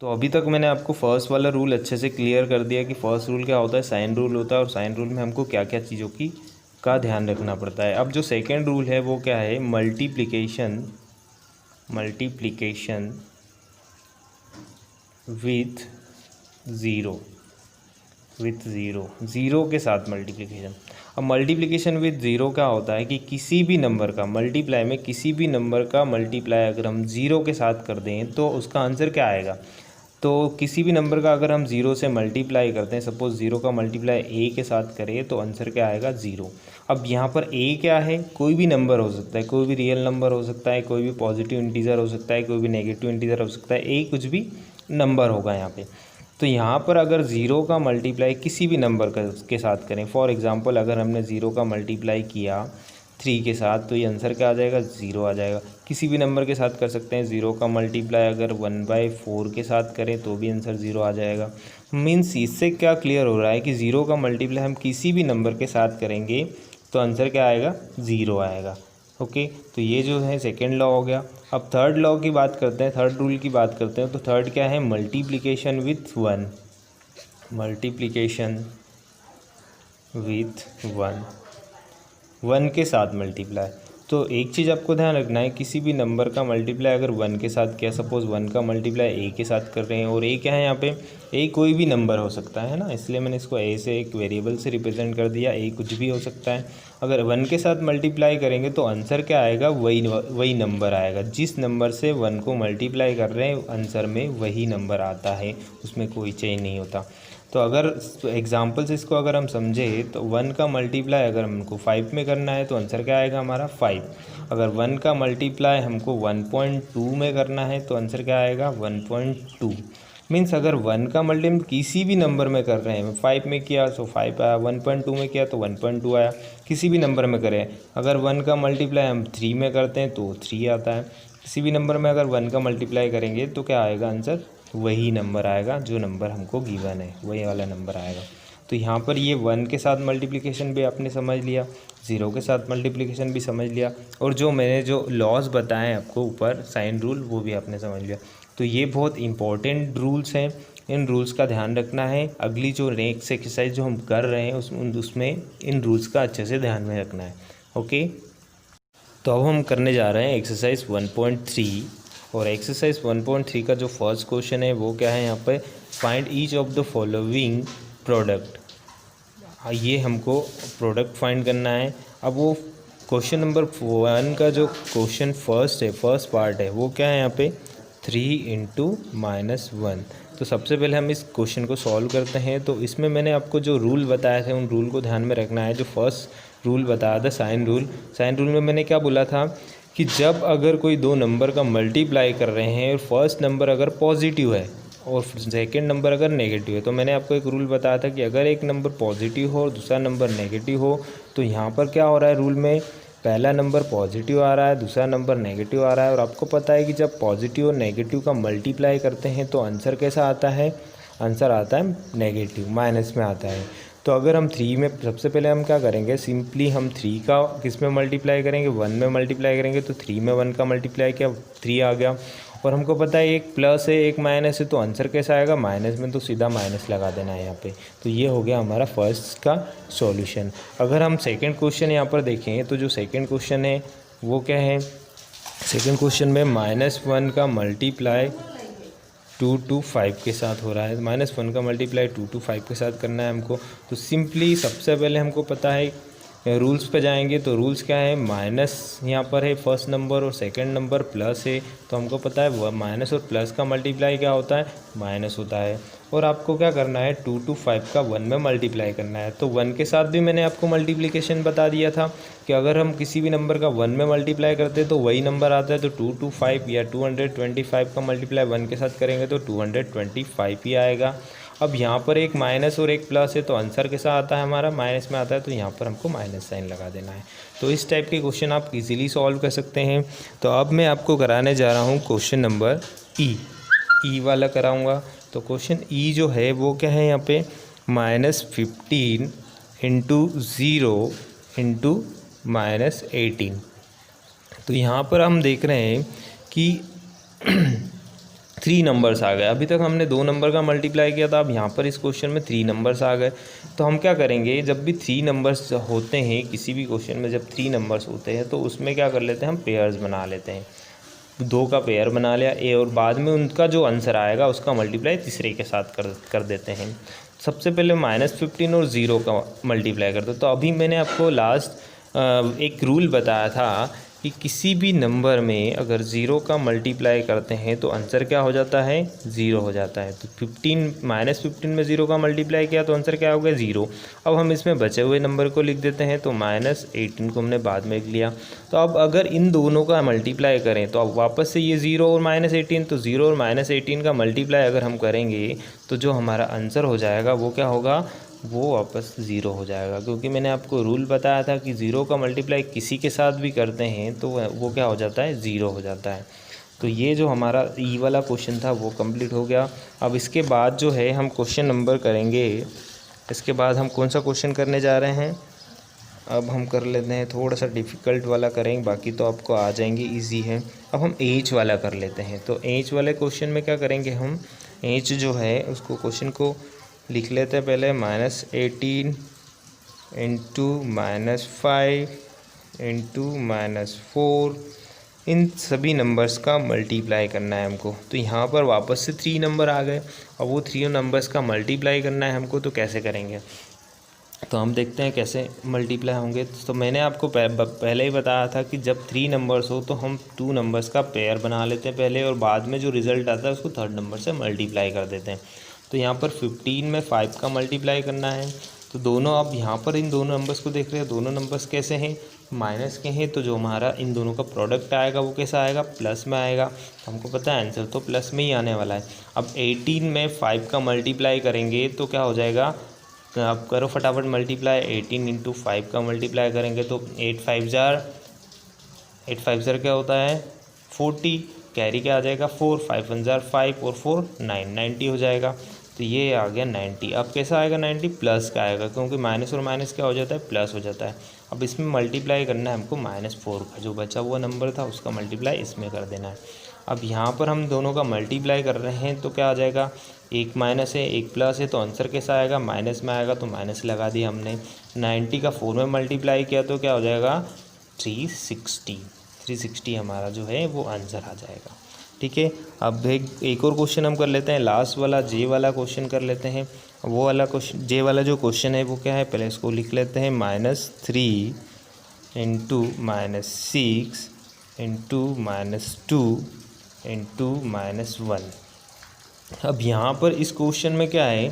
तो अभी तक मैंने आपको फर्स्ट वाला रूल अच्छे से क्लियर कर दिया कि फर्स्ट रूल क्या होता है, साइन रूल होता है और साइन रूल में हमको क्या क्या चीज़ों की का ध्यान रखना पड़ता है। अब जो सेकेंड रूल है वो क्या है, मल्टीप्लिकेशन विथ ज़ीरो, ज़ीरो के साथ मल्टीप्लिकेशन। अब मल्टीप्लिकेशन विथ ज़ीरो क्या होता है कि किसी भी नंबर का मल्टीप्लाई में किसी भी नंबर का मल्टीप्लाई अगर हम ज़ीरो के साथ कर दें तो उसका आंसर क्या आएगा। तो किसी भी नंबर का अगर हम ज़ीरो से मल्टीप्लाई करते हैं, सपोज़ ज़ीरो का मल्टीप्लाई ए के साथ करें तो आंसर क्या आएगा, ज़ीरो। अब यहाँ पर ए क्या है, कोई भी नंबर हो सकता है, कोई भी रियल नंबर हो सकता है, कोई भी पॉजिटिव इंटीजर हो सकता है, कोई भी नेगेटिव इंटीजर हो सकता है, ए कुछ भी नंबर होगा यहाँ पे। तो यहाँ पर अगर ज़ीरो का मल्टीप्लाई किसी भी नंबर के साथ करें, फॉर एग्ज़ाम्पल अगर हमने ज़ीरो का मल्टीप्लाई किया 3 के साथ तो ये आंसर क्या आ जाएगा, ज़ीरो आ जाएगा। किसी भी नंबर के साथ कर सकते हैं। ज़ीरो का मल्टीप्लाई अगर 1/4 के साथ करें तो भी आंसर ज़ीरो आ जाएगा। मीन्स इससे क्या क्लियर हो रहा है कि ज़ीरो का मल्टीप्लाई हम किसी भी नंबर के साथ करेंगे तो आंसर क्या आएगा, ज़ीरो आएगा। ओके, तो ये जो है सेकेंड लॉ हो गया। अब थर्ड लॉ की बात करते हैं, थर्ड रूल की बात करते हैं। तो थर्ड क्या है, multiplication with one, multiplication with one के साथ मल्टीप्लाई। तो एक चीज़ आपको ध्यान रखना है, किसी भी नंबर का मल्टीप्लाई अगर वन के साथ किया, सपोज़ वन का मल्टीप्लाई ए के साथ कर रहे हैं, और ए क्या है यहाँ पे, ए कोई भी नंबर हो सकता है ना, इसलिए मैंने इसको ए से एक वेरिएबल से रिप्रेजेंट कर दिया, ए कुछ भी हो सकता है। अगर वन के साथ मल्टीप्लाई करेंगे तो आंसर क्या आएगा, वही नंबर आएगा। जिस नंबर से वन को मल्टीप्लाई कर रहे हैं आंसर में वही नंबर आता है, उसमें कोई चेंज नहीं होता। तो अगर एग्जाम्पल से इसको अगर हम समझे तो वन का मल्टीप्लाई अगर हमको 5 में करना है तो आंसर क्या आएगा हमारा, 5। अगर वन का मल्टीप्लाई हमको 1.2 में करना है तो आंसर क्या आएगा, 1.2। मीन्स अगर वन का मल्टीप्लाई किसी भी नंबर में कर रहे हैं, 5 में किया तो 5 आया, 1.2 में किया तो 1.2 आया, किसी भी नंबर में करें। अगर वन का मल्टीप्लाई हम 3 में करते हैं तो 3 आता है। किसी भी नंबर में अगर वन का मल्टीप्लाई करेंगे तो क्या आएगा आंसर, वही नंबर आएगा, जो नंबर हमको गिवन है वही वाला नंबर आएगा। तो यहाँ पर ये वन के साथ मल्टीप्लिकेशन भी आपने समझ लिया, ज़ीरो के साथ मल्टीप्लिकेशन भी समझ लिया, और जो मैंने जो लॉज बताए आपको ऊपर साइन रूल वो भी आपने समझ लिया। तो ये बहुत इंपॉर्टेंट रूल्स हैं, इन रूल्स का ध्यान रखना है। अगली जो नेक्स्ट एक्सरसाइज जो हम कर रहे हैं उसमें इन रूल्स का अच्छे से ध्यान में रखना है। ओके, तो अब हम करने जा रहे हैं एक्सरसाइज 1.3, और एक्सरसाइज 1.3 का जो फर्स्ट क्वेश्चन है वो क्या है, यहाँ पे find each of the following product. ये हमको प्रोडक्ट फाइंड करना है। अब वो क्वेश्चन नंबर 1 का जो क्वेश्चन फर्स्ट पार्ट है वो क्या है, यहाँ पे 3 × -1। तो सबसे पहले हम इस क्वेश्चन को सॉल्व करते हैं। तो इसमें मैंने आपको जो रूल बताए थे उन रूल को ध्यान में रखना है। जो फर्स्ट रूल बताया था साइन रूल में मैंने क्या बोला था कि जब अगर कोई दो नंबर का मल्टीप्लाई कर रहे हैं और फर्स्ट नंबर अगर पॉजिटिव है और सेकेंड नंबर अगर नेगेटिव है, तो मैंने आपको एक रूल बताया था कि अगर एक नंबर पॉजिटिव हो और दूसरा नंबर नेगेटिव हो तो यहाँ पर क्या हो रहा है रूल में, पहला नंबर पॉजिटिव आ रहा है, दूसरा नंबर नेगेटिव आ रहा है। और आपको पता है कि जब पॉजिटिव और नेगेटिव का मल्टीप्लाई करते हैं तो आंसर कैसा आता है, आंसर आता है नेगेटिव, माइनस में आता है। तो अगर हम 3 में, सबसे पहले हम क्या करेंगे, सिंपली हम 3 का किस में मल्टीप्लाई करेंगे, 1 में मल्टीप्लाई करेंगे। तो 3 में 1 का मल्टीप्लाई किया, 3 आ गया। और हमको पता है एक प्लस है एक माइनस है, तो आंसर कैसा आएगा, माइनस में, तो सीधा माइनस लगा देना है यहाँ पे। तो ये हो गया हमारा फर्स्ट का सॉल्यूशन। अगर हम सेकंड क्वेश्चन यहाँ पर देखें तो जो सेकंड क्वेश्चन है वो क्या है, सेकंड क्वेश्चन में -1 का मल्टीप्लाई 2 to 5 के साथ हो रहा है। -1 का मल्टीप्लाई 2 to 5 के साथ करना है हमको। तो सिंपली सबसे पहले हमको पता है, रूल्स पे जाएंगे तो रूल्स क्या है, माइनस यहाँ पर है फर्स्ट नंबर और सेकंड नंबर प्लस है, तो हमको पता है माइनस और प्लस का मल्टीप्लाई क्या होता है, माइनस होता है। और आपको क्या करना है, 2 to 5 का 1 में मल्टीप्लाई करना है। तो 1 के साथ भी मैंने आपको मल्टीप्लिकेशन बता दिया था कि अगर हम किसी भी नंबर का 1 में मल्टीप्लाई करते हैं तो वही नंबर आता है। तो 2 to 5 या 225 का मल्टीप्लाई 1 के साथ करेंगे तो 225 ही आएगा। अब यहाँ पर एक माइनस और एक प्लस है, तो आंसर कैसा आता है हमारा, माइनस में आता है। तो यहाँ पर हमको माइनस साइन लगा देना है। तो इस टाइप के क्वेश्चन आप इजीली सॉल्व कर सकते हैं। तो अब मैं आपको कराने जा रहा हूँ क्वेश्चन नंबर ई वाला कराऊँगा। तो क्वेश्चन ई जो है वो क्या है, यहाँ पे -15 × 0 × -18। तो यहाँ पर हम देख रहे हैं कि 3 नंबर्स आ गए। अभी तक हमने 2 नंबर का मल्टीप्लाई किया था, अब यहाँ पर इस क्वेश्चन में 3 नंबर्स आ गए। तो हम क्या करेंगे, जब भी 3 नंबर्स होते हैं किसी भी क्वेश्चन में, जब 3 नंबर्स होते हैं तो उसमें क्या कर लेते हैं, हम पेयर्स बना लेते हैं। 2 का पेयर बना लिया ए, और बाद में उनका जो आंसर आएगा उसका मल्टीप्लाई तीसरे के साथ कर देते हैं। सबसे पहले -15 और 0 का मल्टीप्लाई करते। तो अभी मैंने आपको लास्ट एक रूल बताया था कि किसी भी नंबर में अगर 0 का मल्टीप्लाई करते हैं तो आंसर क्या हो जाता है, 0 हो जाता है। तो -15 में 0 का मल्टीप्लाई किया तो आंसर क्या हो गया, 0। अब हम इसमें बचे हुए नंबर को लिख देते हैं। तो -18 को हमने बाद में लिख लिया। तो अब अगर इन दोनों का मल्टीप्लाई करें तो अब वापस से ये 0 और -18, तो 0 और -18 का मल्टीप्लाई अगर हम करेंगे तो जो हमारा आंसर हो जाएगा वो क्या होगा, वो वापस 0 हो जाएगा। क्योंकि मैंने आपको रूल बताया था कि 0 का मल्टीप्लाई किसी के साथ भी करते हैं तो वो क्या हो जाता है, 0 हो जाता है। तो ये जो हमारा ई वाला क्वेश्चन था वो कंप्लीट हो गया। अब इसके बाद जो है हम क्वेश्चन नंबर करेंगे। इसके बाद हम कौन सा क्वेश्चन करने जा रहे हैं, अब हम कर लेते हैं थोड़ा सा डिफ़िकल्ट वाला करेंगे, बाकी तो आपको आ जाएंगे, इजी है। अब हम एच वाला कर लेते हैं। तो एच वाले क्वेश्चन में क्या करेंगे, हम एच जो है उसको क्वेश्चन को लिख लेते हैं पहले। -18 इंटू -5 इंटू -4, इन सभी नंबर्स का मल्टीप्लाई करना है हमको। तो यहाँ पर वापस से 3 नंबर आ गए, और वो 3 नंबर्स का मल्टीप्लाई करना है हमको। तो कैसे करेंगे, तो हम देखते हैं कैसे मल्टीप्लाई होंगे। तो मैंने आपको पहले ही बताया था कि जब 3 नंबर्स हो तो हम 2 नंबर्स का पेयर बना लेते हैं पहले, और बाद में जो रिज़ल्ट आता है उसको 3rd नंबर से मल्टीप्लाई कर देते हैं। तो यहाँ पर 15 में 5 का मल्टीप्लाई करना है। तो दोनों, अब यहाँ पर इन दोनों नंबर्स को देख रहे हैं, दोनों नंबर्स कैसे हैं, माइनस के हैं। तो जो हमारा इन दोनों का प्रोडक्ट आएगा वो कैसा आएगा, प्लस में आएगा। हमको पता है आंसर तो प्लस में ही आने वाला है। अब 18 में 5 का मल्टीप्लाई करेंगे तो क्या हो जाएगा, तो आप करो फटाफट मल्टीप्लाई। 18 इंटू 5 का मल्टीप्लाई करेंगे तो 8 5 जार क्या होता है, 40। कैरी क्या आ जाएगा, 4, 5 1 जार 5 और 4 9, 90 हो जाएगा। तो ये आ गया 90। अब कैसा आएगा, 90 प्लस का आएगा, क्योंकि माइनस और माइनस क्या हो जाता है, प्लस हो जाता है। अब इसमें मल्टीप्लाई करना है हमको -4 का, जो बचा हुआ नंबर था उसका मल्टीप्लाई इसमें कर देना है। अब यहाँ पर हम दोनों का मल्टीप्लाई कर रहे हैं तो क्या आ जाएगा, एक माइनस है एक प्लस है, तो आंसर कैसा आएगा, माइनस में आएगा। तो माइनस लगा दिया हमने। 90 का 4 में मल्टीप्लाई किया तो क्या हो जाएगा, 360 हमारा जो है वो आंसर आ जाएगा। ठीक है। अब एक और क्वेश्चन हम कर लेते हैं, लास्ट वाला जे वाला क्वेश्चन कर लेते हैं। वो वाला क्वेश्चन, जे वाला जो क्वेश्चन है वो क्या है, पहले इसको लिख लेते हैं। -3 इंटू -6 इंटू -2 इंटू -1। अब यहाँ पर इस क्वेश्चन में क्या है